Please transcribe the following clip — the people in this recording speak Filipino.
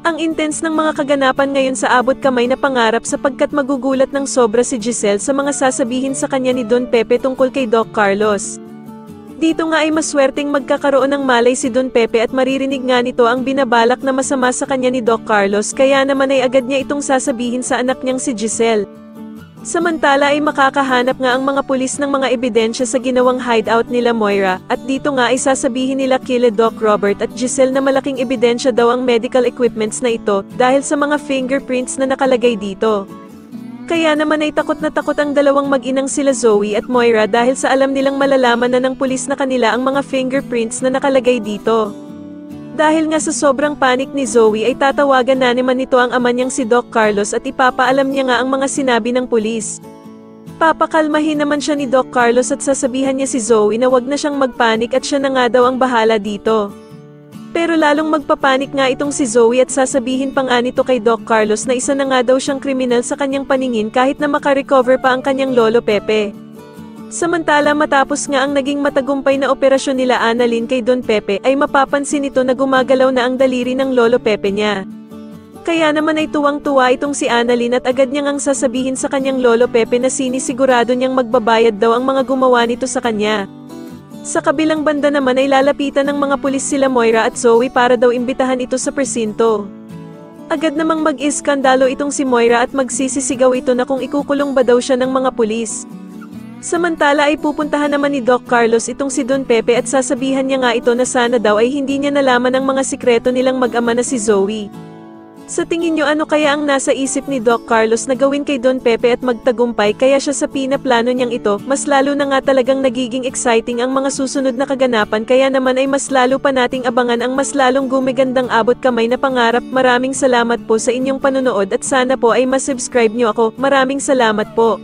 Ang intense ng mga kaganapan ngayon sa abot kamay na pangarap sapagkat magugulat ng sobra si Giselle sa mga sasabihin sa kanya ni Don Pepe tungkol kay Doc Carlos. Dito nga ay maswerteng magkakaroon ng malay si Don Pepe at maririnig nga nito ang binabalak na masama sa kanya ni Doc Carlos kaya naman ay agad niya itong sasabihin sa anak niyang si Giselle. Samantala ay makakahanap nga ang mga pulis ng mga ebidensya sa ginawang hideout nila Moira, at dito nga ay sasabihin nila kila Doc Robert at Giselle na malaking ebidensya daw ang medical equipments na ito, dahil sa mga fingerprints na nakalagay dito. Kaya naman ay takot na takot ang dalawang mag-inang sila Zoe at Moira dahil sa alam nilang malalaman na ng pulis na kanila ang mga fingerprints na nakalagay dito. Dahil nga sa sobrang panik ni Zoe ay tatawagan na naman nito ang ama niyang si Doc Carlos at ipapaalam niya nga ang mga sinabi ng pulis. Papakalmahin naman siya ni Doc Carlos at sasabihan niya si Zoe na wag na siyang magpanik at siya na nga daw ang bahala dito. Pero lalong magpapanik nga itong si Zoe at sasabihin pa nga nito kay Doc Carlos na isa na nga daw siyang kriminal sa kanyang paningin kahit na makarecover pa ang kanyang lolo Pepe. Samantala matapos nga ang naging matagumpay na operasyon nila Annalyn kay Don Pepe ay mapapansin nito na gumagalaw na ang daliri ng lolo Pepe niya. Kaya naman ay tuwang-tuwa itong si Annalyn at agad niyang ang sasabihin sa kanyang lolo Pepe na sinisigurado niyang magbabayad daw ang mga gumawa nito sa kanya. Sa kabilang banda naman ay lalapitan ng mga pulis sila Moira at Zoe para daw imbitahan ito sa presinto. Agad namang mag-iskandalo itong si Moira at magsisisigaw ito na kung ikukulong ba daw siya ng mga pulis. Samantala ay pupuntahan naman ni Doc Carlos itong si Don Pepe at sasabihan niya nga ito na sana daw ay hindi niya nalaman ang mga sikreto nilang mag-ama na si Zoe. Sa tingin niyo ano kaya ang nasa isip ni Doc Carlos na gawin kay Don Pepe at magtagumpay kaya siya sa pinaplano niyang ito, mas lalo na nga talagang nagiging exciting ang mga susunod na kaganapan kaya naman ay mas lalo pa nating abangan ang mas lalong gumigandang abot kamay na pangarap. Maraming salamat po sa inyong panonood at sana po ay masubscribe niyo ako. Maraming salamat po.